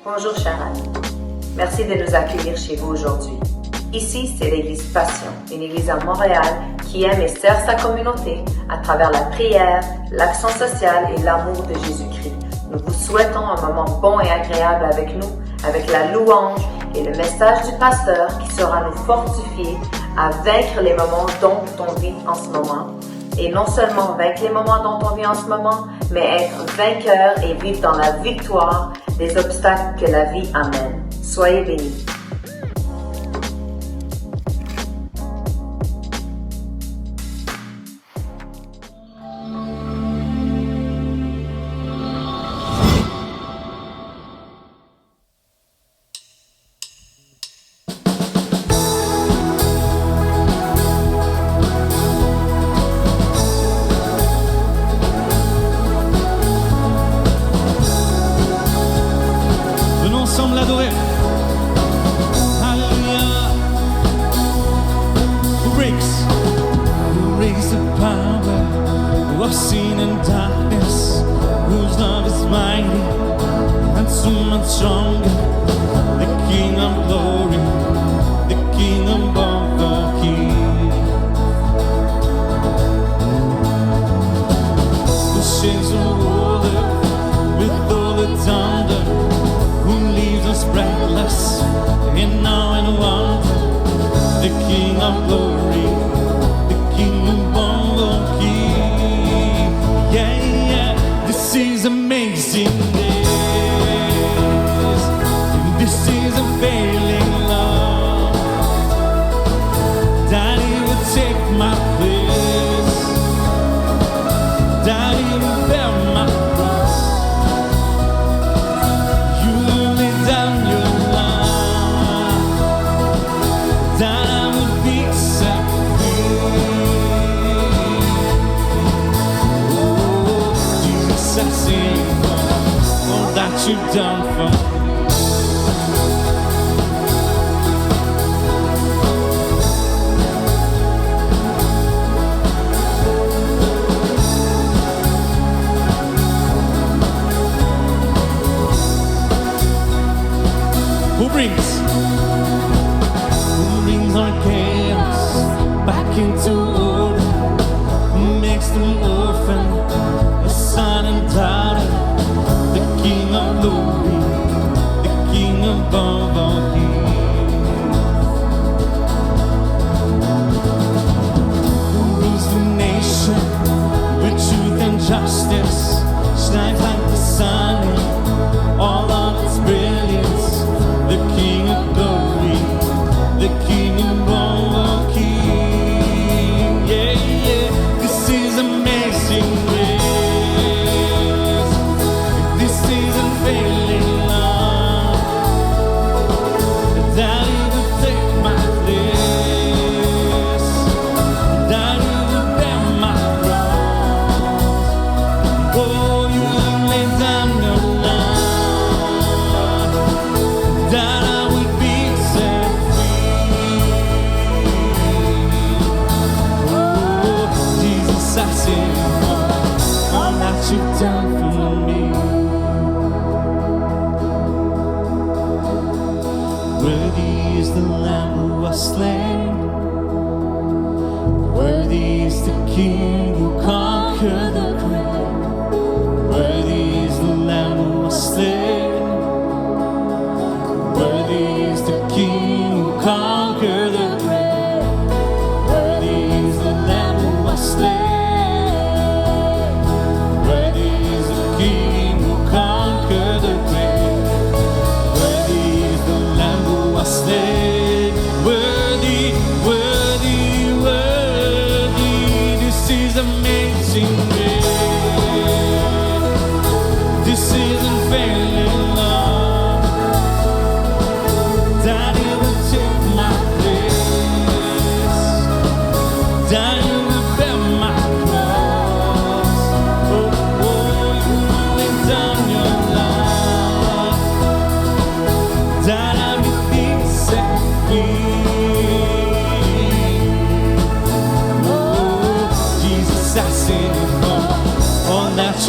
Bonjour chers amis, merci de nous accueillir chez vous aujourd'hui. Ici, c'est l'Église Passion, une église à Montréal qui aime et sert sa communauté à travers la prière, l'action sociale et l'amour de Jésus-Christ. Nous vous souhaitons un moment bon et agréable avec nous, avec la louange et le message du pasteur qui saura nous fortifier à vaincre les moments dont on vit en ce moment. Et non seulement vaincre les moments dont on vit en ce moment, mais être vainqueur et vivre dans la victoire des obstacles que la vie amène. Soyez bénis.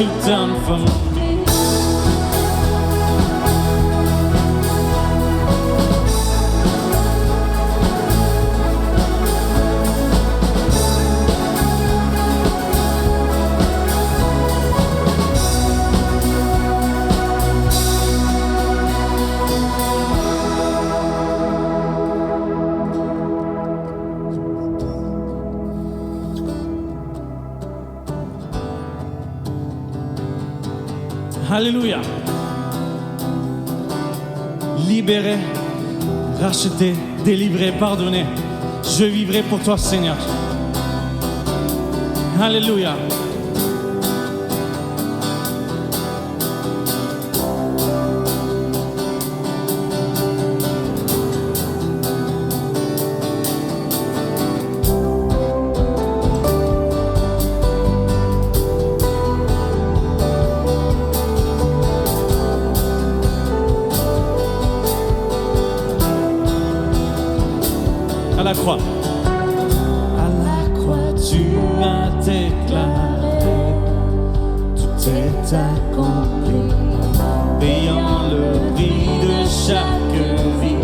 You've done for me. Alléluia. Libéré, racheté, délivré, pardonné. Je vivrai pour toi, Seigneur. Alléluia. À la croix. À la croix, tu as déclaré, tout est accompli, payant le prix de chaque vie.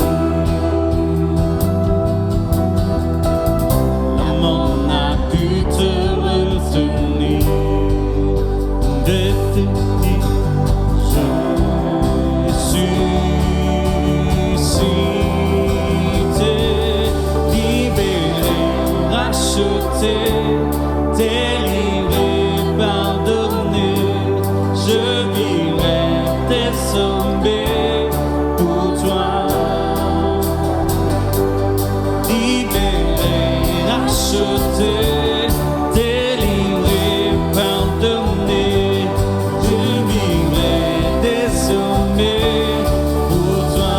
La mort n'a pu te retenir, défini, je suis ressuscité. Racheté, délivré, pardonné, je vivrai désormais pour toi. Libéré, racheté, délivré, pardonné, je vivrai désormais pour toi.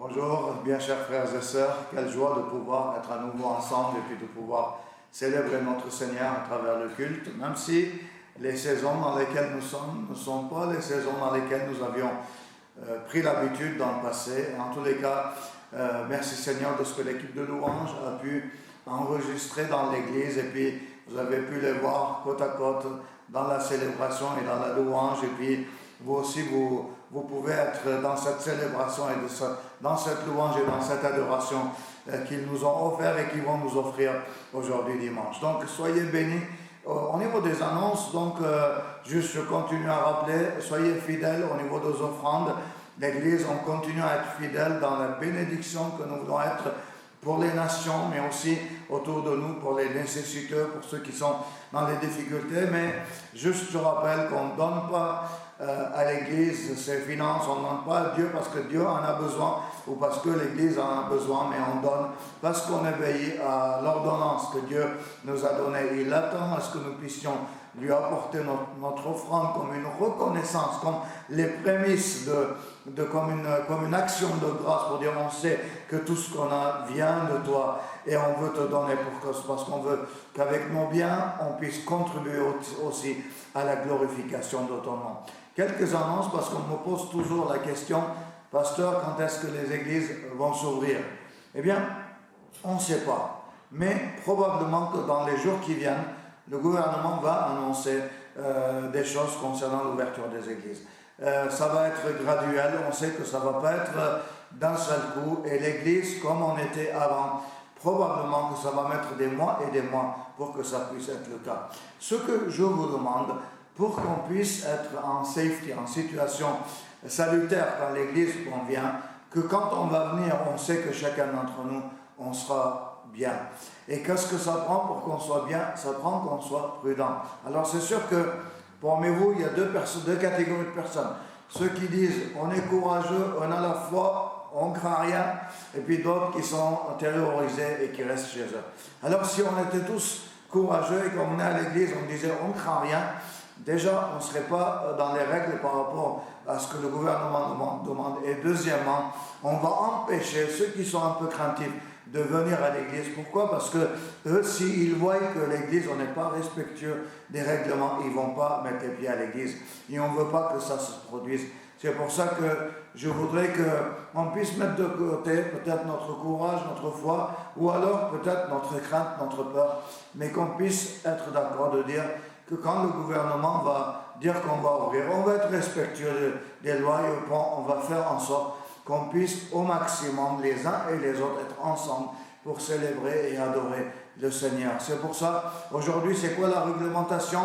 Bonjour, bien chers frères et sœurs, quelle joie de pouvoir être à nouveau ensemble et puis de pouvoir célébrer notre Seigneur à travers le culte, même si les saisons dans lesquelles nous sommes ne sont pas les saisons dans lesquelles nous avions pris l'habitude dans le passé. En tous les cas, merci Seigneur de ce que l'équipe de louange a pu enregistrer dans l'église et puis vous avez pu les voir côte à côte dans la célébration et dans la louange et puis vous aussi vous pouvez être dans cette célébration et dans cette louange et dans cette adoration qu'ils nous ont offert et qu'ils vont nous offrir aujourd'hui dimanche. Donc soyez bénis. Au niveau des annonces, donc juste je continue à rappeler, soyez fidèles au niveau des offrandes. L'Église, on continue à être fidèles dans la bénédiction que nous voulons être pour les nations, mais aussi autour de nous, pour les nécessiteux, pour ceux qui sont dans les difficultés. Mais juste je rappelle qu'on ne donne pas à l'Église ses finances, on ne donne pas à Dieu parce que Dieu en a besoin ou parce que l'Église en a besoin, mais on donne parce qu'on obéit à l'ordonnance que Dieu nous a donnée. Il attend à ce que nous puissions lui apporter notre offrande comme une reconnaissance, comme les prémices comme une action de grâce pour dire on sait que tout ce qu'on a vient de toi et on veut te donner parce qu'on veut qu'avec nos biens on puisse contribuer aussi à la glorification de ton nom. Quelques annonces parce qu'on me pose toujours la question, pasteur, quand est-ce que les églises vont s'ouvrir? Eh bien, on ne sait pas, mais probablement que dans les jours qui viennent, le gouvernement va annoncer des choses concernant l'ouverture des églises. Ça va être graduel, on sait que ça ne va pas être d'un seul coup, et l'église, comme on était avant, probablement que ça va mettre des mois et des mois pour que ça puisse être le cas. Ce que je vous demande, pour qu'on puisse être en safety, en situation salutaire quand l'église convient, que quand on va venir, on sait que chacun d'entre nous, on sera bien. Et qu'est-ce que ça prend pour qu'on soit bien? Ça prend qu'on soit prudent. Alors c'est sûr que, parmi vous, il y a deux catégories de personnes. Ceux qui disent, on est courageux, on a la foi, on ne craint rien, et puis d'autres qui sont terrorisés et qui restent chez eux. Alors si on était tous courageux et qu'on venait à l'église, on disait, on ne craint rien, déjà, on ne serait pas dans les règles par rapport à ce que le gouvernement demande. Et deuxièmement, on va empêcher ceux qui sont un peu craintifs de venir à l'église. Pourquoi? Parce que eux, s'ils voient que l'église, on n'est pas respectueux des règlements, ils ne vont pas mettre les pieds à l'église. Et on ne veut pas que ça se produise. C'est pour ça que je voudrais qu'on puisse mettre de côté peut-être notre courage, notre foi, ou alors peut-être notre crainte, notre peur, mais qu'on puisse être d'accord de dire que quand le gouvernement va dire qu'on va ouvrir, on va être respectueux des lois et on va faire en sorte qu'on puisse au maximum les uns et les autres être ensemble pour célébrer et adorer le Seigneur. C'est pour ça, aujourd'hui, c'est quoi la réglementation?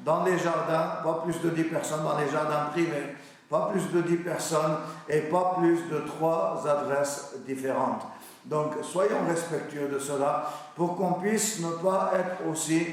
Dans les jardins, pas plus de 10 personnes, dans les jardins privés, pas plus de 10 personnes et pas plus de 3 adresses différentes. Donc, soyons respectueux de cela pour qu'on puisse ne pas être aussi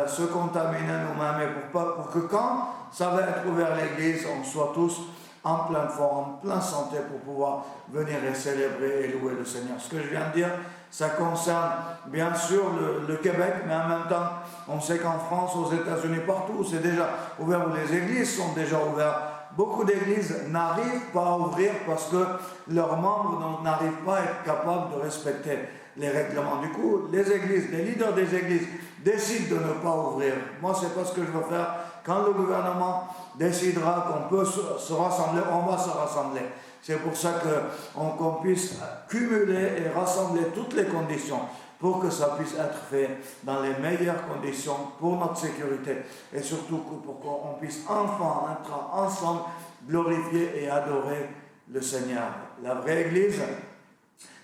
se contaminer nous-mêmes et pour que quand ça va être ouvert l'église, on soit tous en pleine forme, pleine santé pour pouvoir venir et célébrer et louer le Seigneur. Ce que je viens de dire, ça concerne bien sûr le Québec, mais en même temps, on sait qu'en France, aux États-Unis, partout, c'est déjà ouvert, où les églises sont déjà ouvertes. Beaucoup d'églises n'arrivent pas à ouvrir parce que leurs membres n'arrivent pas à être capables de respecter les règlements. Du coup, les églises, les leaders des églises décident de ne pas ouvrir. Moi, c'est pas ce que je veux faire. Quand le gouvernement décidera qu'on peut se rassembler, on va se rassembler. C'est pour ça qu'on puisse cumuler et rassembler toutes les conditions pour que ça puisse être fait dans les meilleures conditions pour notre sécurité et surtout pour qu'on puisse enfin être ensemble, glorifier et adorer le Seigneur. La vraie Église,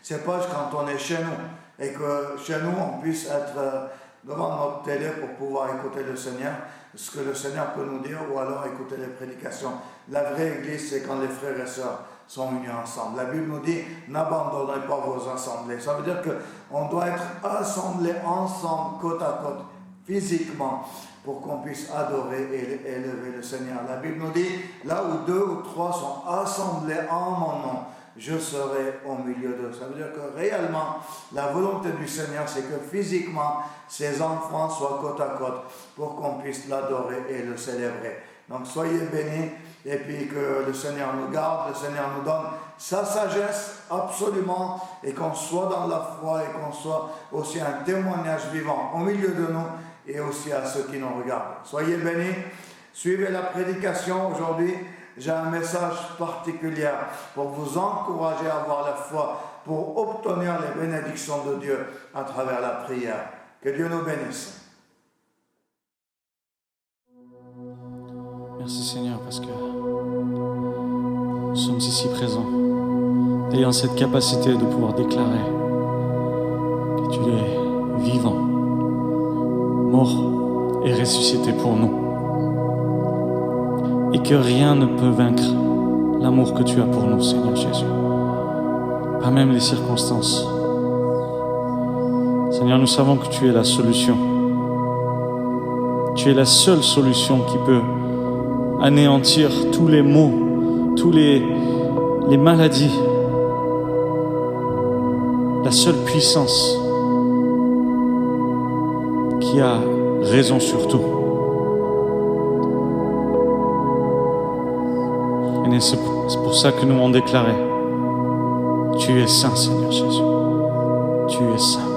c'est pas quand on est chez nous et que chez nous on puisse être devant notre télé pour pouvoir écouter le Seigneur, ce que le Seigneur peut nous dire, ou alors écouter les prédications. La vraie Église, c'est quand les frères et sœurs sont unis ensemble. La Bible nous dit, n'abandonnez pas vos assemblées. Ça veut dire qu'on doit être assemblés ensemble, côte à côte, physiquement, pour qu'on puisse adorer et élever le Seigneur. La Bible nous dit, là où 2 ou 3 sont assemblés en mon nom, je serai au milieu d'eux. Ça veut dire que réellement, la volonté du Seigneur, c'est que physiquement, ses enfants soient côte à côte pour qu'on puisse l'adorer et le célébrer. Donc soyez bénis et puis que le Seigneur nous garde, le Seigneur nous donne sa sagesse absolument et qu'on soit dans la foi et qu'on soit aussi un témoignage vivant au milieu de nous et aussi à ceux qui nous regardent. Soyez bénis, suivez la prédication aujourd'hui. J'ai un message particulier pour vous encourager à avoir la foi, pour obtenir les bénédictions de Dieu à travers la prière. Que Dieu nous bénisse. Merci Seigneur parce que nous sommes ici présents, ayant cette capacité de pouvoir déclarer que tu es vivant, mort et ressuscité pour nous. Et que rien ne peut vaincre l'amour que tu as pour nous, Seigneur Jésus. Pas même les circonstances. Seigneur, nous savons que tu es la solution. Tu es la seule solution qui peut anéantir tous les maux, tous les maladies. La seule puissance qui a raison sur tout. Et c'est pour ça que nous avons déclaré, tu es saint, Seigneur Jésus. Tu es saint.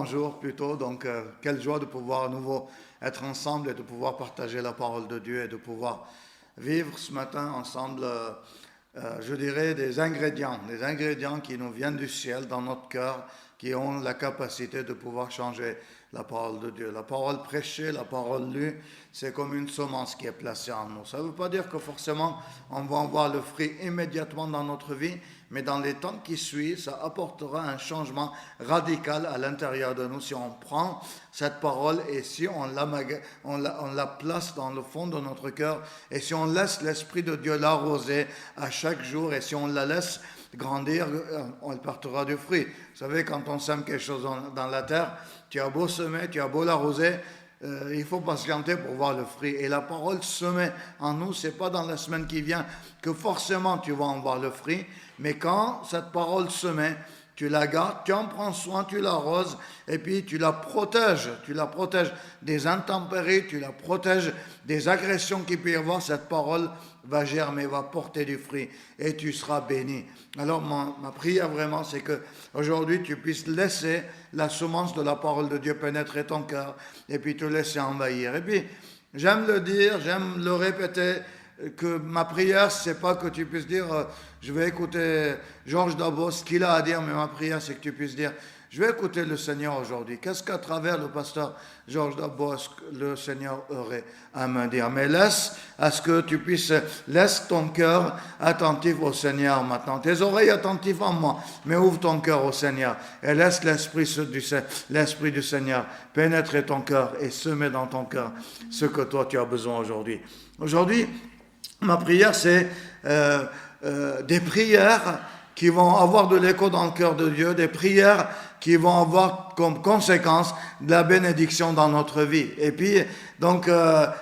bonjour plutôt. Donc, quelle joie de pouvoir à nouveau être ensemble et de pouvoir partager la parole de Dieu et de pouvoir vivre ce matin ensemble, je dirais, des ingrédients qui nous viennent du ciel dans notre cœur, qui ont la capacité de pouvoir changer la parole de Dieu. La parole prêchée, la parole lue, c'est comme une semence qui est placée en nous. Ça ne veut pas dire que forcément on va en voir le fruit immédiatement dans notre vie, mais dans les temps qui suivent, ça apportera un changement radical à l'intérieur de nous si on prend cette parole et si on la place dans le fond de notre cœur et si on laisse l'Esprit de Dieu l'arroser à chaque jour et si on la laisse grandir, on portera du fruit. Vous savez, quand on sème quelque chose dans la terre, tu as beau semer, tu as beau l'arroser, il faut patienter pour voir le fruit. Et la parole semée en nous, c'est pas dans la semaine qui vient que forcément tu vas en voir le fruit, mais quand cette parole semée, tu la gardes, tu en prends soin, tu l'arroses et puis tu la protèges des intempéries, tu la protèges des agressions qu'il peut y avoir. Cette parole va germer, va porter du fruit et tu seras béni. Alors ma prière vraiment, c'est que aujourd'hui tu puisses laisser la semence de la parole de Dieu pénétrer ton cœur et puis te laisser envahir. Et puis j'aime le dire, j'aime le répéter, que ma prière, c'est pas que tu puisses dire je vais écouter Georges Dabos, ce qu'il a à dire, mais ma prière, c'est que tu puisses dire je vais écouter le Seigneur aujourd'hui. Qu'est-ce qu'à travers le pasteur Georges Dabos, le Seigneur aurait à me dire? Mais laisse ton cœur attentif au Seigneur maintenant. Tes oreilles attentives en moi, mais ouvre ton cœur au Seigneur et laisse l'Esprit du Seigneur pénétrer ton cœur et semer dans ton cœur ce que toi tu as besoin aujourd'hui. Aujourd'hui, ma prière, c'est des prières qui vont avoir de l'écho dans le cœur de Dieu, des prières qui vont avoir comme conséquence de la bénédiction dans notre vie. Et puis, donc,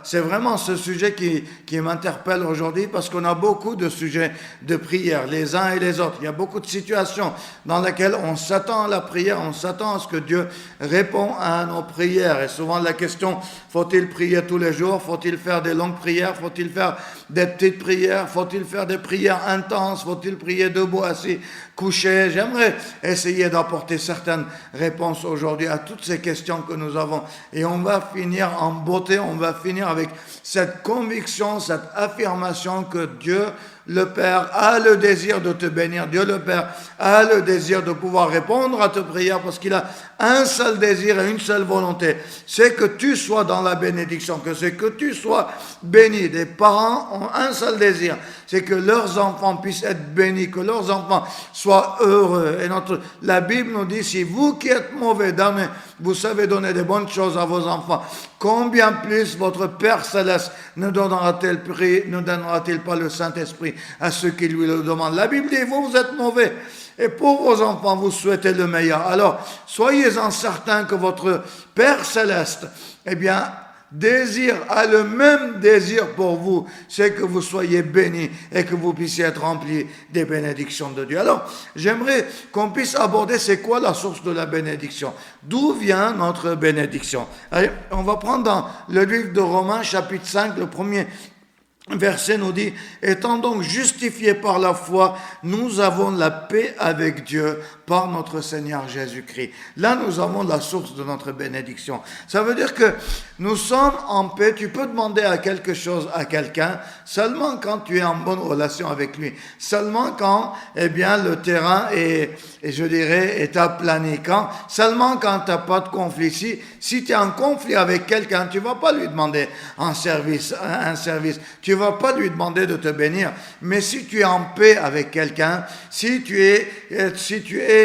c'est vraiment ce sujet qui m'interpelle aujourd'hui parce qu'on a beaucoup de sujets de prière, les uns et les autres. Il y a beaucoup de situations dans lesquelles on s'attend à la prière, on s'attend à ce que Dieu répond à nos prières. Et souvent, la question, faut-il prier tous les jours? Faut-il faire des longues prières? Faut-il faire des petites prières? Faut-il faire des prières intenses? Faut-il prier debout, assis, couché? J'aimerais essayer d'apporter certaines réponses aujourd'hui à toutes ces questions que nous avons. Et on va finir en beauté, on va finir avec cette conviction, cette affirmation que Dieu le Père a le désir de te bénir. Dieu le Père a le désir de pouvoir répondre à tes prières parce qu'il a un seul désir et une seule volonté. C'est que tu sois dans la bénédiction, que c'est que tu sois béni. Des parents ont un seul désir, c'est que leurs enfants puissent être bénis, que leurs enfants soient heureux. Et la Bible nous dit, si vous qui êtes mauvais, vous savez donner des bonnes choses à vos enfants, combien plus votre Père Céleste ne donnera-t-il pas le Saint-Esprit à ceux qui lui le demandent? La Bible dit, vous êtes mauvais. Et pour vos enfants, vous souhaitez le meilleur. Alors, soyez-en certains que votre Père Céleste, a le même désir pour vous, c'est que vous soyez bénis et que vous puissiez être remplis des bénédictions de Dieu. Alors, j'aimerais qu'on puisse aborder c'est quoi la source de la bénédiction. D'où vient notre bénédiction? Allez, on va prendre dans le livre de Romains, chapitre 5, le premier verset nous dit, étant donc justifiés par la foi, nous avons la paix avec Dieu par notre Seigneur Jésus-Christ. Là, nous avons la source de notre bénédiction. Ça veut dire que nous sommes en paix. Tu peux demander quelque chose à quelqu'un seulement quand tu es en bonne relation avec lui. Seulement quand, le terrain est aplani. Seulement quand tu n'as pas de conflit. Si tu es en conflit avec quelqu'un, tu ne vas pas lui demander un service. Tu ne vas pas lui demander de te bénir. Mais si tu es en paix avec quelqu'un, si tu es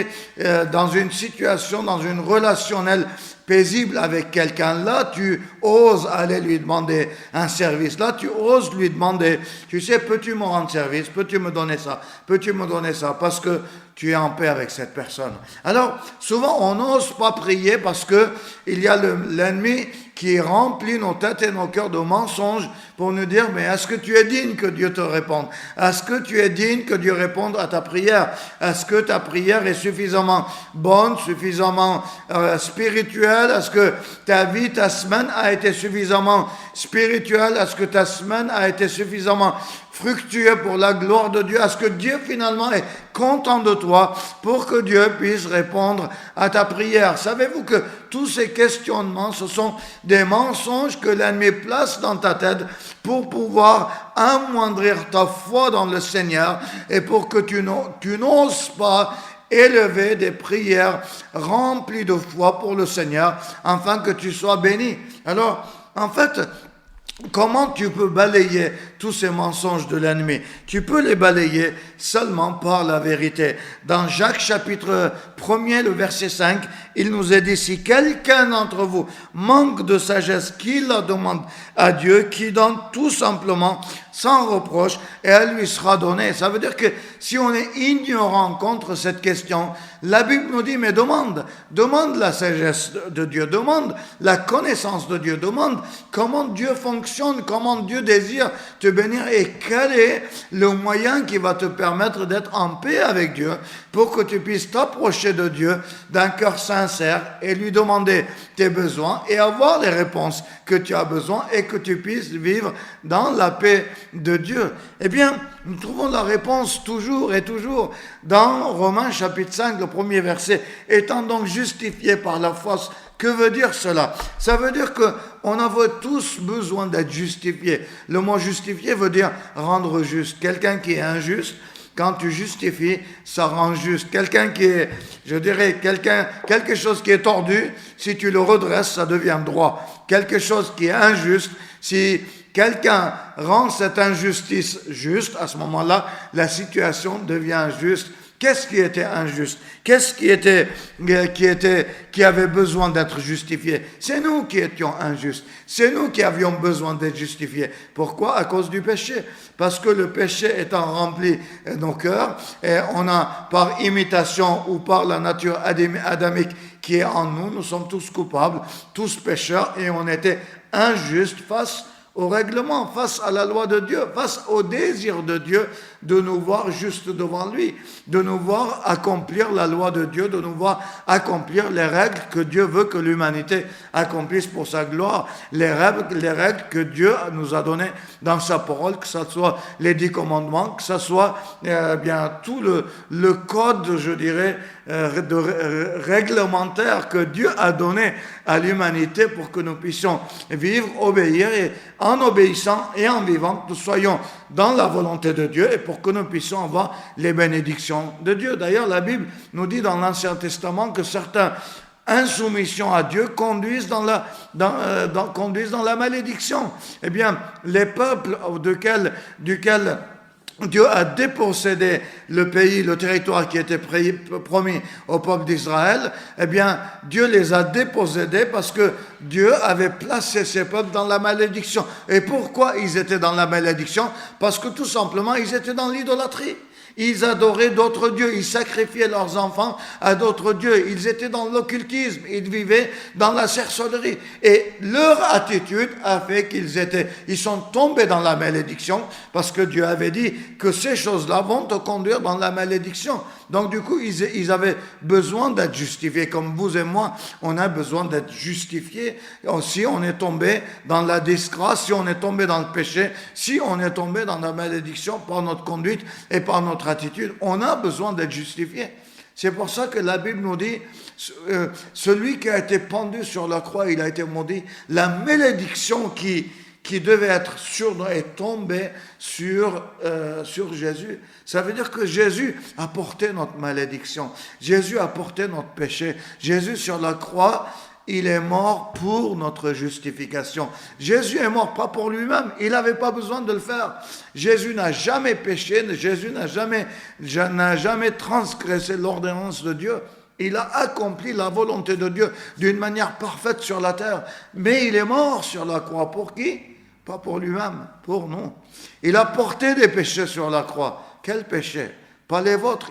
dans une situation, dans une relationnelle paisible avec quelqu'un, là tu oses aller lui demander un service, là tu oses lui demander, tu sais, peux-tu me rendre service, peux-tu me donner ça, parce que tu es en paix avec cette personne. Alors souvent on n'ose pas prier parce que il y a l'ennemi qui remplit nos têtes et nos cœurs de mensonges pour nous dire, mais est-ce que tu es digne que Dieu te réponde? Est-ce que tu es digne que Dieu réponde à ta prière? Est-ce que ta prière est suffisamment bonne, suffisamment spirituelle? Est-ce que ta semaine a été suffisamment spirituelle? Est-ce que ta semaine a été suffisamment fructueux pour la gloire de Dieu? Est-ce que Dieu finalement est content de toi pour que Dieu puisse répondre à ta prière? Savez-vous que tous ces questionnements, ce sont des mensonges que l'ennemi place dans ta tête pour pouvoir amoindrir ta foi dans le Seigneur et pour que tu n'oses pas élever des prières remplies de foi pour le Seigneur, afin que tu sois béni. Alors, en fait, comment tu peux balayer tous ces mensonges de l'ennemi? Tu peux les balayer seulement par la vérité. Dans Jacques chapitre 1er, le verset 5, il nous est dit, si quelqu'un d'entre vous manque de sagesse, qu'il la demande à Dieu, qui donne tout simplement sans reproche, et elle lui sera donnée. Ça veut dire que si on est ignorant contre cette question, la Bible nous dit, mais demande la sagesse de Dieu, demande la connaissance de Dieu, demande comment Dieu fonctionne, comment Dieu désire te bénir et quel est le moyen qui va te permettre d'être en paix avec Dieu pour que tu puisses t'approcher de Dieu d'un cœur sincère et lui demander tes besoins et avoir les réponses que tu as besoin et que tu puisses vivre dans la paix de Dieu. Eh bien, nous trouvons la réponse toujours et toujours dans Romains chapitre 5, le premier verset. Étant donc justifiés par la foi, que veut dire cela? Ça veut dire qu'on a tous besoin d'être justifiés. Le mot justifié veut dire rendre juste. Quelqu'un qui est injuste, quand tu justifies, ça rend juste. Quelqu'un qui est, je dirais, quelque chose qui est tordu, si tu le redresses, ça devient droit. Quelque chose qui est injuste, si quelqu'un rend cette injustice juste, à ce moment-là, la situation devient juste. Qu'est-ce qui était injuste? Qu'est-ce qui avait besoin d'être justifié? C'est nous qui étions injustes. C'est nous qui avions besoin d'être justifiés. Pourquoi? À cause du péché. Parce que le péché étant rempli nos cœurs, et on a par imitation ou par la nature adamique qui est en nous, nous sommes tous coupables, tous pécheurs, et on était injustes face au règlement, face à la loi de Dieu, face au désir de Dieu de nous voir juste devant lui, de nous voir accomplir la loi de Dieu, de nous voir accomplir les règles que Dieu veut que l'humanité accomplisse pour sa gloire, les règles que Dieu nous a données dans sa parole, que ce soit les 10 commandements, que ce soit bien tout le code, je dirais, réglementaire que Dieu a donné à l'humanité pour que nous puissions vivre, obéir, et en obéissant et en vivant, nous soyons dans la volonté de Dieu et pour que nous puissions avoir les bénédictions de Dieu. D'ailleurs, la Bible nous dit dans l'Ancien Testament que certaines insoumissions à Dieu conduisent dans la malédiction. Eh bien, les peuples duquel Dieu a dépossédé le pays, le territoire qui était promis au peuple d'Israël, eh bien, Dieu les a dépossédés parce que Dieu avait placé ces peuples dans la malédiction. Et pourquoi ils étaient dans la malédiction? Parce que tout simplement, ils étaient dans l'idolâtrie. Ils adoraient d'autres dieux, ils sacrifiaient leurs enfants à d'autres dieux, ils étaient dans l'occultisme, ils vivaient dans la sorcellerie. Et leur attitude a fait ils sont tombés dans la malédiction parce que Dieu avait dit que ces choses-là vont te conduire dans la malédiction. Donc du coup, ils avaient besoin d'être justifiés, comme vous et moi, on a besoin d'être justifiés. Si on est tombé dans la disgrâce, si on est tombé dans le péché, si on est tombé dans la malédiction par notre conduite et par notre attitude, on a besoin d'être justifié. C'est pour ça que la Bible nous dit, celui qui a été pendu sur la croix, il a été maudit. La malédiction qui devait être sur nous est tombée sur Jésus. Ça veut dire que Jésus a porté notre malédiction. Jésus a porté notre péché. Jésus sur la croix, il est mort pour notre justification. Jésus est mort pas pour lui-même. Il n'avait pas besoin de le faire. Jésus n'a jamais péché. Jésus n'a jamais transgressé l'ordonnance de Dieu. Il a accompli la volonté de Dieu d'une manière parfaite sur la terre. Mais il est mort sur la croix. Pour qui? Pas pour lui-même, pour nous. Il a porté des péchés sur la croix. Quels péchés? Pas les vôtres,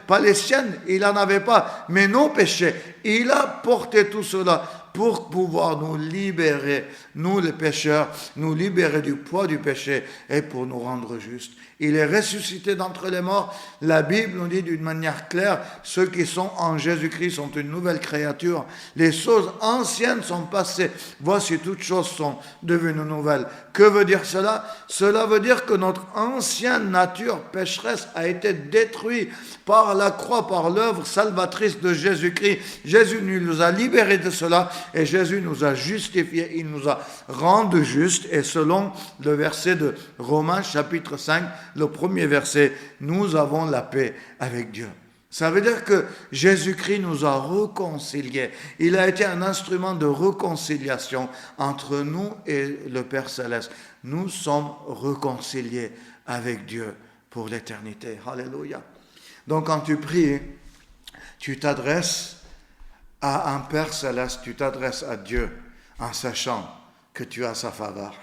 pas les siennes, il n'en avait pas, mais nos péchés. Il a porté tout cela pour pouvoir nous libérer, nous les pécheurs, nous libérer du poids du péché et pour nous rendre justes. Il est ressuscité d'entre les morts. La Bible nous dit d'une manière claire, ceux qui sont en Jésus-Christ sont une nouvelle créature. Les choses anciennes sont passées. Voici, toutes choses sont devenues nouvelles. Que veut dire cela? Cela veut dire que notre ancienne nature pécheresse a été détruite par la croix, par l'œuvre salvatrice de Jésus-Christ. Jésus nous a libérés de cela et Jésus nous a justifiés. Il nous a rendus justes. Et selon le verset de Romains chapitre 5, le premier verset, nous avons la paix avec Dieu. Ça veut dire que Jésus-Christ nous a réconciliés. Il a été un instrument de réconciliation entre nous et le Père Céleste. Nous sommes réconciliés avec Dieu pour l'éternité. Alléluia. Donc quand tu pries, tu t'adresses à un Père Céleste, tu t'adresses à Dieu en sachant que tu as sa faveur.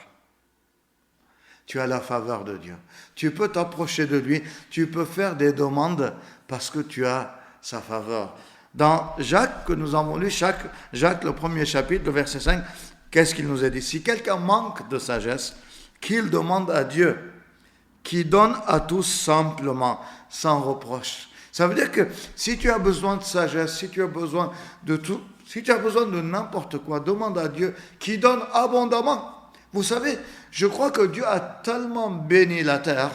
Tu as la faveur de Dieu. Tu peux t'approcher de lui, tu peux faire des demandes parce que tu as sa faveur. Dans Jacques, que nous avons lu, Jacques, le premier chapitre, le verset 5, qu'est-ce qu'il nous a dit? Si quelqu'un manque de sagesse, qu'il demande à Dieu, qui donne à tous simplement, sans reproche. Ça veut dire que si tu as besoin de sagesse, si tu as besoin de tout, si tu as besoin de n'importe quoi, demande à Dieu, qui donne abondamment. Vous savez, je crois que Dieu a tellement béni la terre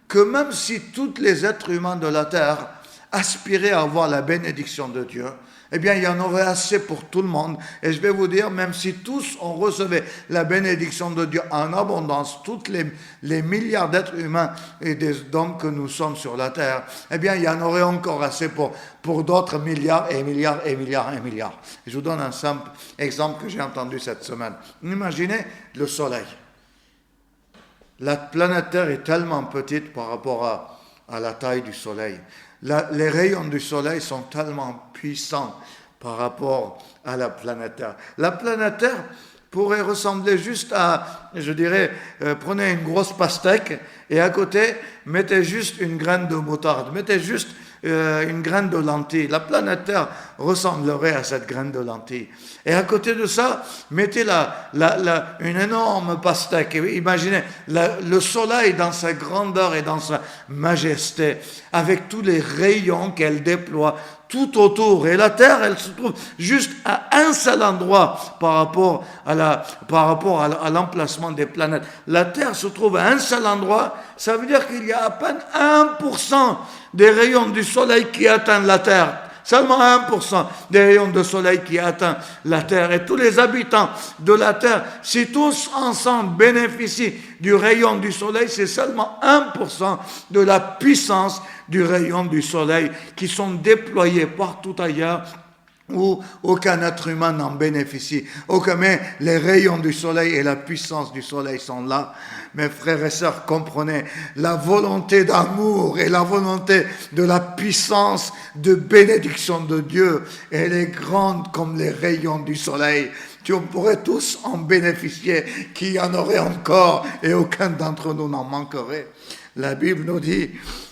que même si tous les êtres humains de la terre aspiraient à avoir la bénédiction de Dieu, eh bien, il y en aurait assez pour tout le monde. Et je vais vous dire, même si tous on recevait la bénédiction de Dieu en abondance, tous les milliards d'êtres humains et d'hommes que nous sommes sur la terre, eh bien, il y en aurait encore assez pour d'autres milliards et milliards et milliards et milliards. Je vous donne un simple exemple que j'ai entendu cette semaine. Imaginez le soleil. La planète Terre est tellement petite par rapport à la taille du soleil. Les rayons du soleil sont tellement puissants par rapport à la planète Terre. La planète Terre pourrait ressembler juste à, je dirais, prenez une grosse pastèque et à côté, mettez juste une graine de moutarde, mettez juste une graine de lentilles. La planète Terre ressemblerait à cette graine de lentilles. Et à côté de ça, mettez une énorme pastèque. Imaginez le soleil dans sa grandeur et dans sa majesté, avec tous les rayons qu'elle déploie tout autour. Et la Terre, elle se trouve juste à un seul endroit par rapport à l'emplacement des planètes. La Terre se trouve à un seul endroit. Ça veut dire qu'il y a à peine 1% des rayons du soleil qui atteignent la Terre. Seulement 1% des rayons de soleil qui atteignent la Terre. Et tous les habitants de la Terre, si tous ensemble bénéficient du rayon du soleil, c'est seulement 1% de la puissance du rayon du soleil qui sont déployés partout ailleurs où aucun être humain n'en bénéficie. Mais les rayons du soleil et la puissance du soleil sont là. Mes frères et sœurs, comprenez, la volonté d'amour et la volonté de la puissance de bénédiction de Dieu, elle est grande comme les rayons du soleil. On pourrait tous en bénéficier, qu'il y en aurait encore et aucun d'entre nous n'en manquerait. La Bible nous dit,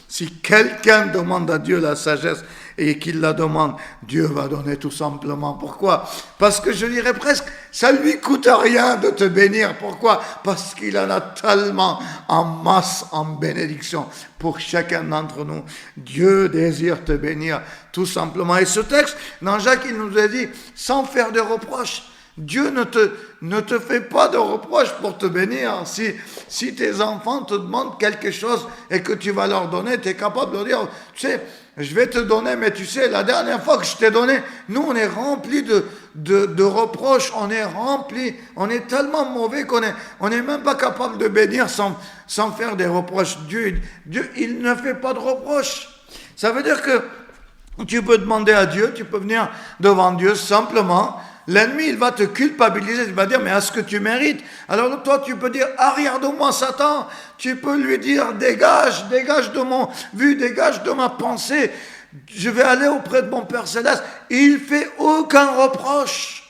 si quelqu'un demande à Dieu la sagesse et qu'il la demande, Dieu va donner tout simplement. Pourquoi? Parce que je dirais presque, ça lui coûte rien de te bénir. Pourquoi? Parce qu'il en a tellement en masse, en bénédiction pour chacun d'entre nous. Dieu désire te bénir tout simplement. Et ce texte, dans Jacques, il nous a dit, sans faire de reproches, Dieu ne te fait pas de reproches pour te bénir. Si tes enfants te demandent quelque chose et que tu vas leur donner, tu es capable de dire, tu sais, je vais te donner, mais tu sais, la dernière fois que je t'ai donné, nous on est remplis de reproches, on est tellement mauvais qu'on est même pas capable de bénir sans faire des reproches. Dieu, il ne fait pas de reproches. Ça veut dire que tu peux demander à Dieu, tu peux venir devant Dieu simplement. L'ennemi, il va te culpabiliser, il va dire, mais est-ce que tu mérites? Alors toi, tu peux dire, arrière de moi, Satan. Tu peux lui dire, dégage de mon vue, dégage de ma pensée. Je vais aller auprès de mon Père Céleste. Il fait aucun reproche.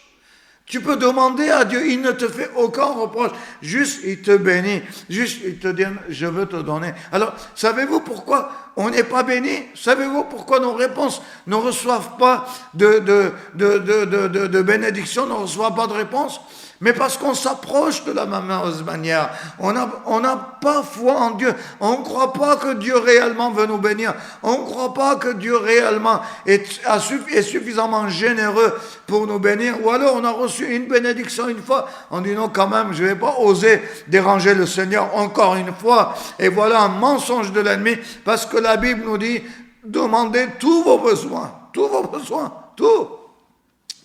Tu peux demander à Dieu, il ne te fait aucun reproche. Juste, il te bénit. Juste, il te dit, je veux te donner. Alors, savez-vous pourquoi on n'est pas béni? Savez-vous pourquoi nos réponses ne reçoivent pas de bénédiction, ne reçoivent pas de réponse? Mais parce qu'on s'approche de la mauvaise manière. On n'a pas foi en Dieu. On ne croit pas que Dieu réellement veut nous bénir. On ne croit pas que Dieu réellement est suffisamment généreux pour nous bénir. Ou alors on a reçu une bénédiction une fois. On dit non, quand même, je ne vais pas oser déranger le Seigneur encore une fois. Et voilà un mensonge de l'ennemi. Parce que la Bible nous dit, demandez tous vos besoins. Tous vos besoins. Tout.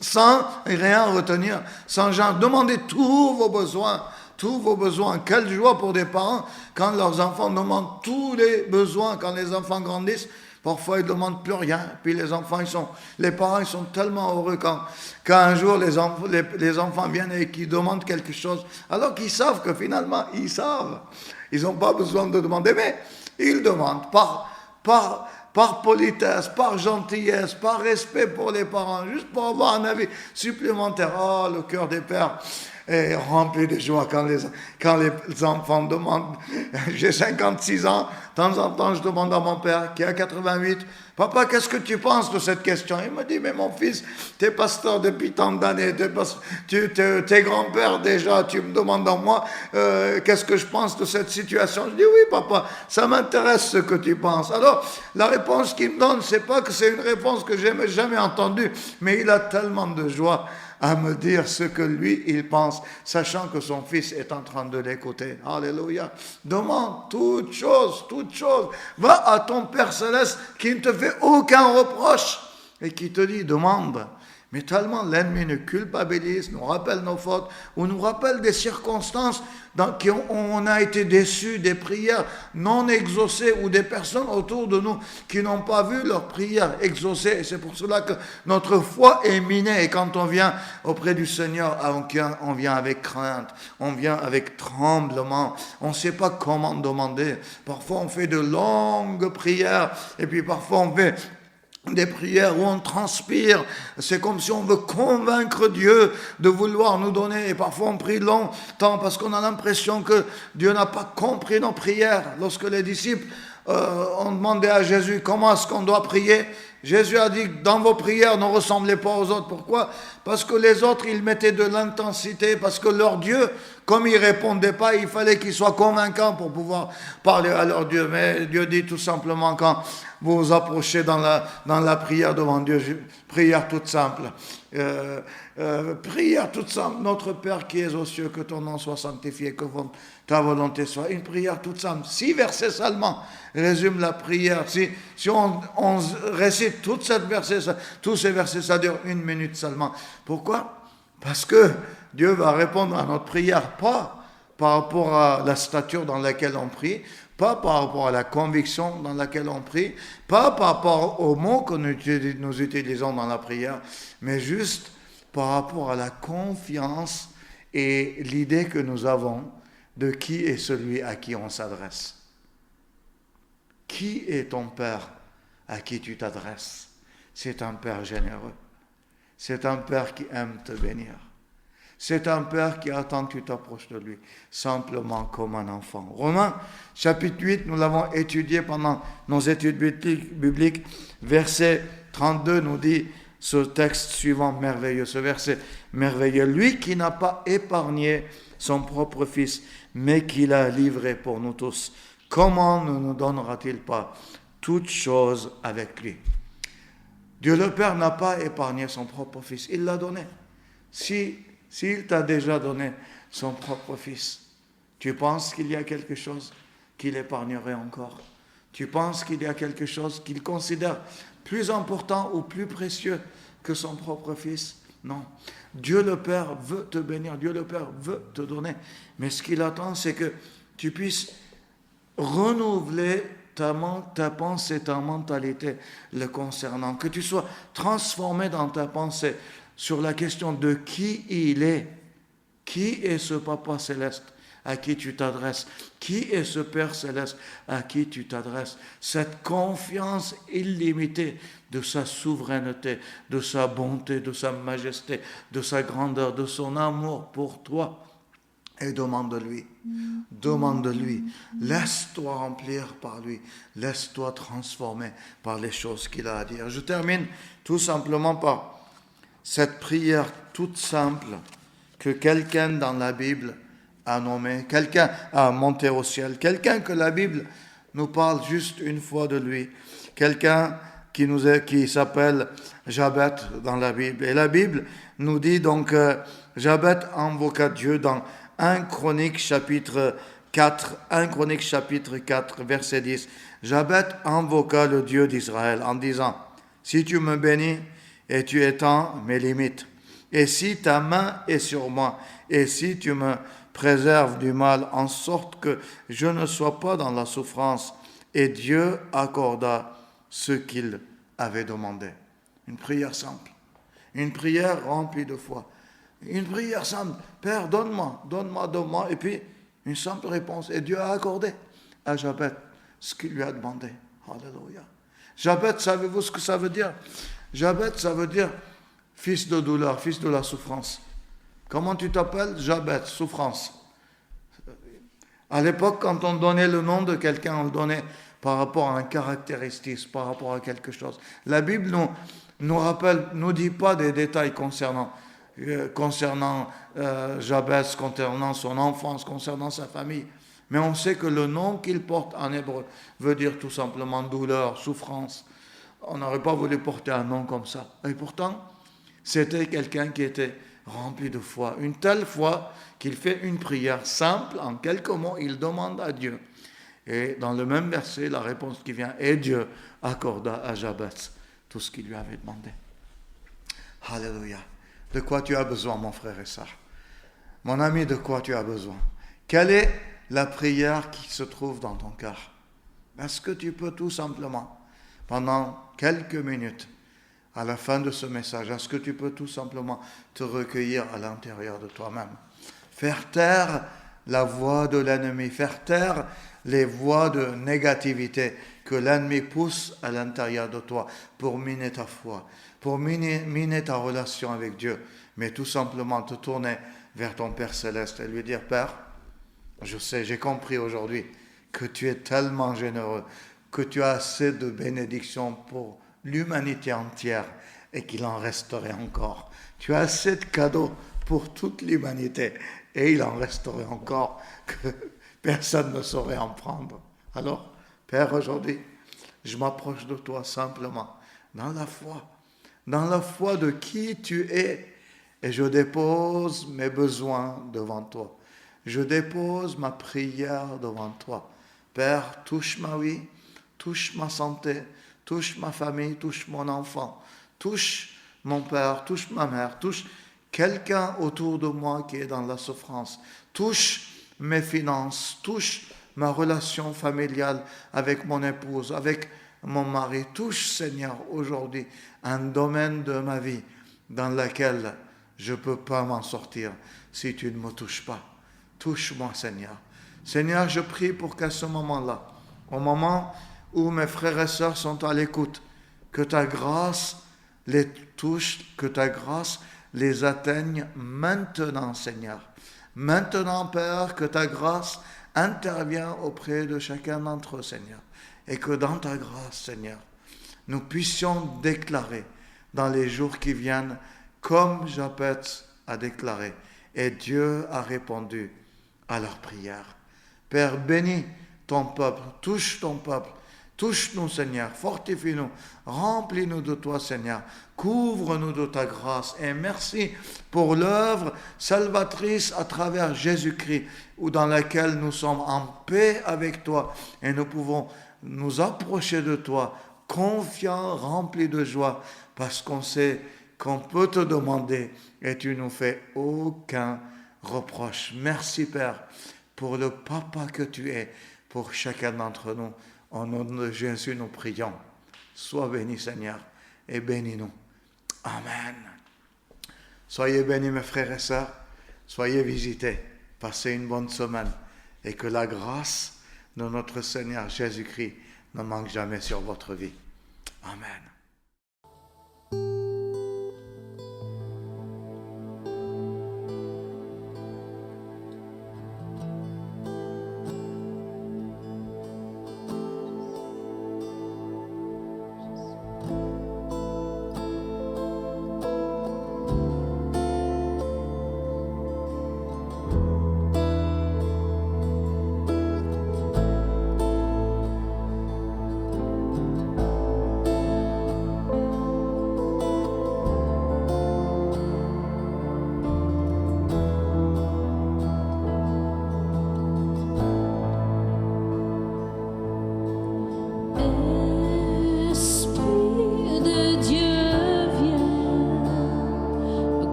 Sans rien retenir, sans genre, demandez tous vos besoins, tous vos besoins. Quelle joie pour des parents quand leurs enfants demandent tous les besoins, quand les enfants grandissent, parfois ils ne demandent plus rien, puis les parents ils sont tellement heureux quand un jour les enfants viennent et qu'ils demandent quelque chose, alors qu'ils savent que finalement, ils savent, ils n'ont pas besoin de demander, mais ils demandent par politesse, par gentillesse, par respect pour les parents, juste pour avoir un avis supplémentaire. Oh, le cœur des pères est rempli de joie quand les enfants demandent. J'ai 56 ans, de temps en temps je demande à mon père qui a 88, papa, qu'est-ce que tu penses de cette question? Il me dit, mais mon fils, tu es pasteur depuis tant d'années, t'es grand-père déjà, tu me demandes à moi qu'est-ce que je pense de cette situation? Je dis, oui papa, ça m'intéresse ce que tu penses. Alors, la réponse qu'il me donne, c'est pas que c'est une réponse que j'ai jamais entendue, mais il a tellement de joie à me dire ce que lui, il pense, sachant que son fils est en train de l'écouter. Alléluia. Demande toute chose. Va à ton Père Céleste qui ne te fait aucun reproche et qui te dit, demande. Mais tellement l'ennemi nous culpabilise, nous rappelle nos fautes, ou nous rappelle des circonstances dans qui on a été déçus, des prières non exaucées, ou des personnes autour de nous qui n'ont pas vu leurs prières exaucées. Et c'est pour cela que notre foi est minée. Et quand on vient auprès du Seigneur, on vient avec crainte, on vient avec tremblement. On ne sait pas comment demander. Parfois on fait de longues prières, et puis parfois on fait des prières où on transpire, c'est comme si on veut convaincre Dieu de vouloir nous donner, et parfois on prie longtemps parce qu'on a l'impression que Dieu n'a pas compris nos prières. Lorsque les disciples ont demandé à Jésus comment est-ce qu'on doit prier, Jésus a dit, dans vos prières, ne ressemblez pas aux autres. Pourquoi? Parce que les autres, ils mettaient de l'intensité, parce que leur Dieu, comme ils ne répondaient pas, il fallait qu'ils soient convaincants pour pouvoir parler à leur Dieu. Mais Dieu dit tout simplement, quand vous vous approchez dans la prière devant Dieu, prière toute simple. Prière toute simple. Notre Père qui es aux cieux, que ton nom soit sanctifié, que ta volonté soit. Une prière toute simple. 6 versets seulement résument la prière. Si on récite tous ces versets, ça dure 1 minute seulement. Pourquoi? Parce que Dieu va répondre à notre prière, pas par rapport à la stature dans laquelle on prie, pas par rapport à la conviction dans laquelle on prie, pas par rapport aux mots que nous utilisons dans la prière, mais juste par rapport à la confiance et l'idée que nous avons de qui est celui à qui on s'adresse. Qui est ton Père à qui tu t'adresses? C'est un Père généreux. C'est un Père qui aime te bénir. C'est un Père qui attend que tu t'approches de lui, simplement comme un enfant. Romains, chapitre 8, nous l'avons étudié pendant nos études bibliques. Verset 32 nous dit ce texte suivant merveilleux, ce verset merveilleux. Lui qui n'a pas épargné son propre Fils, mais qui l'a livré pour nous tous, comment ne nous donnera-t-il pas toutes choses avec lui? Dieu le Père n'a pas épargné son propre Fils, il l'a donné. S'il t'a déjà donné son propre Fils, tu penses qu'il y a quelque chose qu'il épargnerait encore? Tu penses qu'il y a quelque chose qu'il considère plus important ou plus précieux que son propre Fils? Non. Dieu le Père veut te bénir, Dieu le Père veut te donner. Mais ce qu'il attend, c'est que tu puisses renouveler ta pensée, ta mentalité le concernant, que tu sois transformé dans ta pensée sur la question de qui il est. Qui est ce Papa Céleste à qui tu t'adresses. Qui est ce Père céleste à qui tu t'adresses? Cette confiance illimitée de sa souveraineté, de sa bonté, de sa majesté, de sa grandeur, de son amour pour toi. Et demande-lui, laisse-toi remplir par lui, laisse-toi transformer par les choses qu'il a à dire. Je termine tout simplement par cette prière toute simple que quelqu'un dans la Bible a nommée, quelqu'un a monté au ciel, quelqu'un que la Bible nous parle juste une fois de lui, quelqu'un qui s'appelle Jabet dans la Bible. Et la Bible nous dit donc Jabet invoqua Dieu dans 1 Chronique chapitre 4, verset 10. Jabet invoqua le Dieu d'Israël en disant, « Si tu me bénis et tu étends mes limites, et si ta main est sur moi, et si tu me préserves du mal, en sorte que je ne sois pas dans la souffrance. » Et Dieu accorda ce qu'il avait demandé. Une prière simple, une prière remplie de foi. Une prière simple, Père, donne-moi, et puis une simple réponse. Et Dieu a accordé à Jabet ce qu'il lui a demandé. Alléluia. Jabet, savez-vous ce que ça veut dire? Jabet, ça veut dire fils de douleur, fils de la souffrance. Comment tu t'appelles? Jabet, souffrance. À l'époque, quand on donnait le nom de quelqu'un, on le donnait par rapport à un caractéristique, par rapport à quelque chose. La Bible nous dit pas des détails concernant Jabez, concernant son enfance, concernant sa famille. Mais on sait que le nom qu'il porte en hébreu veut dire tout simplement douleur, souffrance. On n'aurait pas voulu porter un nom comme ça. Et pourtant, c'était quelqu'un qui était rempli de foi. Une telle foi qu'il fait une prière simple, en quelques mots, il demande à Dieu. Et dans le même verset, la réponse qui vient, et Dieu accorda à Jabez tout ce qu'il lui avait demandé. Alléluia. De quoi tu as besoin, mon frère et sœur? Mon ami, de quoi tu as besoin? Quelle est la prière qui se trouve dans ton cœur? Est-ce que tu peux tout simplement, pendant quelques minutes, à la fin de ce message, est-ce que tu peux tout simplement te recueillir à l'intérieur de toi-même? Faire taire la voix de l'ennemi, faire taire les voix de négativité que l'ennemi pousse à l'intérieur de toi pour miner ta foi, pour miner ta relation avec Dieu, mais tout simplement te tourner vers ton Père Céleste et lui dire, Père, je sais, j'ai compris aujourd'hui que tu es tellement généreux, que tu as assez de bénédictions pour l'humanité entière et qu'il en resterait encore. Tu as assez de cadeaux pour toute l'humanité et il en resterait encore que personne ne saurait en prendre. Alors, Père, aujourd'hui, je m'approche de toi simplement dans la foi de qui tu es, et je dépose mes besoins devant toi. Je dépose ma prière devant toi. Père, touche ma vie, touche ma santé, touche ma famille, touche mon enfant, touche mon père, touche ma mère, touche quelqu'un autour de moi qui est dans la souffrance, touche mes finances, touche ma relation familiale avec mon épouse, avec mon mari, touche, Seigneur, aujourd'hui un domaine de ma vie dans lequel je ne peux pas m'en sortir si tu ne me touches pas. Touche-moi, Seigneur. Seigneur, je prie pour qu'à ce moment-là, au moment où mes frères et sœurs sont à l'écoute, que ta grâce les touche, que ta grâce les atteigne maintenant, Seigneur. Maintenant, Père, que ta grâce intervienne auprès de chacun d'entre eux, Seigneur. Et que dans ta grâce, Seigneur, nous puissions déclarer dans les jours qui viennent, comme Jabez a déclaré, et Dieu a répondu à leur prière. Père, bénis ton peuple, touche-nous, Seigneur, fortifie-nous, remplis-nous de toi, Seigneur, couvre-nous de ta grâce, et merci pour l'œuvre salvatrice à travers Jésus-Christ, dans laquelle nous sommes en paix avec toi, et nous pouvons nous approcher de toi, confiants, remplis de joie, parce qu'on sait qu'on peut te demander, et tu nous fais aucun reproche. Merci, Père, pour le papa que tu es, pour chacun d'entre nous. Au nom de Jésus, nous prions. Sois béni, Seigneur, et bénis-nous. Amen. Soyez bénis, mes frères et sœurs. Soyez visités Passez une bonne semaine et que la grâce de notre Seigneur Jésus-Christ ne manque jamais sur votre vie. Amen.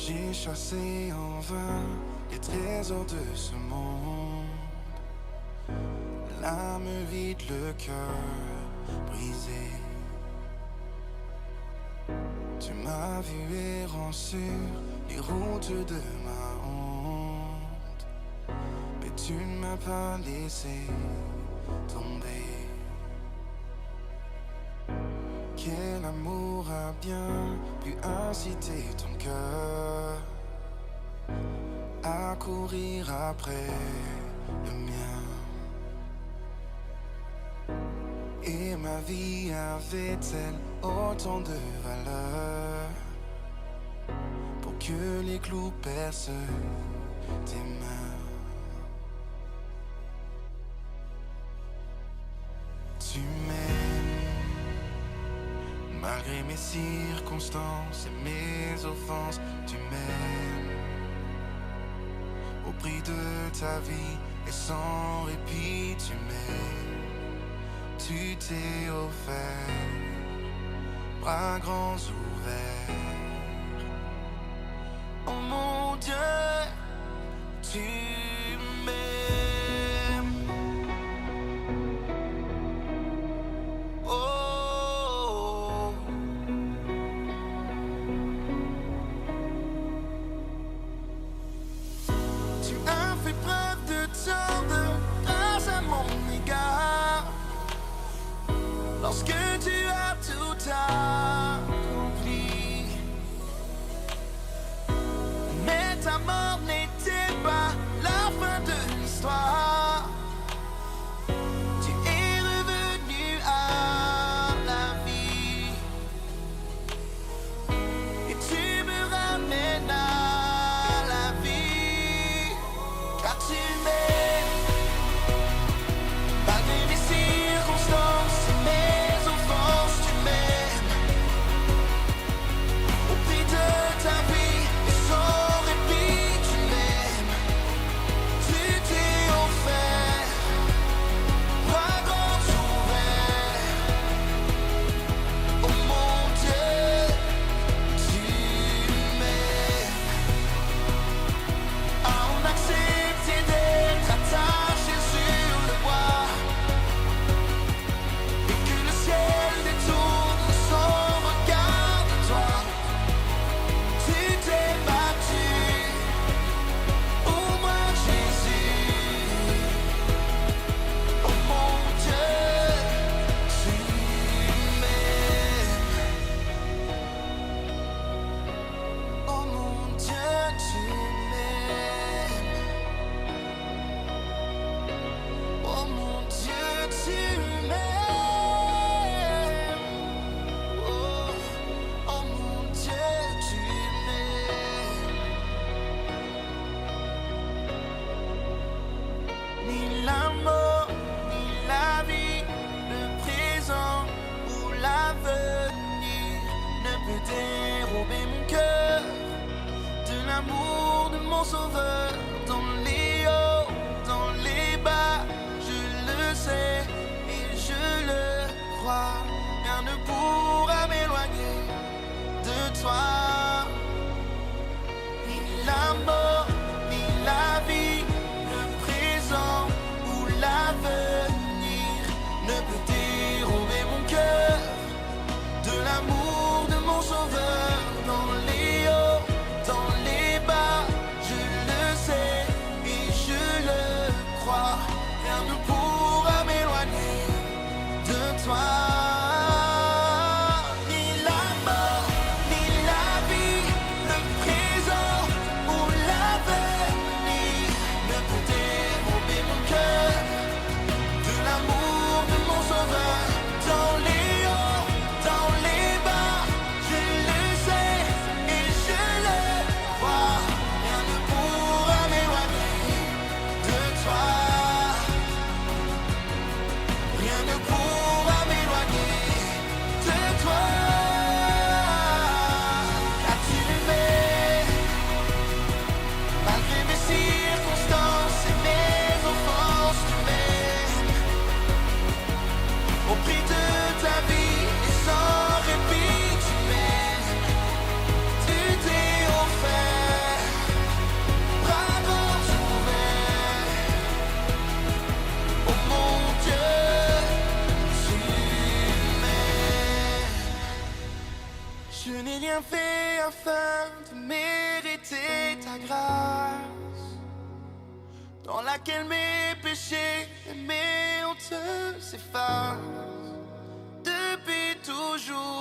J'ai chassé en vain les trésors de ce monde. L'âme vide, le cœur brisé. Tu m'as vu errant sur les routes de ma honte, mais tu ne m'as pas laissé tomber. Quel amour a bien pu inciter ton cœur à courir après le mien? Et ma vie avait-elle autant de valeur pour que les clous percent tes mains? Tu m'aimes malgré mes circonstances et mes offenses. Tu m'aimes au prix de ta vie et sans répit. Tu m'aimes. Tu t'es offert, bras grands ouverts. Oh mon Dieu, tu m'aimes. Oh, tu as fait preuve de tant de grâce à mon égard. Lorsque tu as tout accompli, mais ta mort n'était pas la fin de l'histoire. Tu es revenu à la vie et tu me ramènes à la vie, car tu m'aimes malgré mes circonstances. L'amour de mon sauveur, dans les hauts, dans les bas, je le sais et je le crois. Rien ne pourra m'éloigner de toi. Ni la mort, ni la vie, le présent ou l'avenir ne peut dérober mon cœur de l'amour de mon sauveur. Dans les hauts, dans les bas, je le rien fait afin de mériter ta grâce, dans laquelle mes péchés et mes hontes s'effacent. Depuis toujours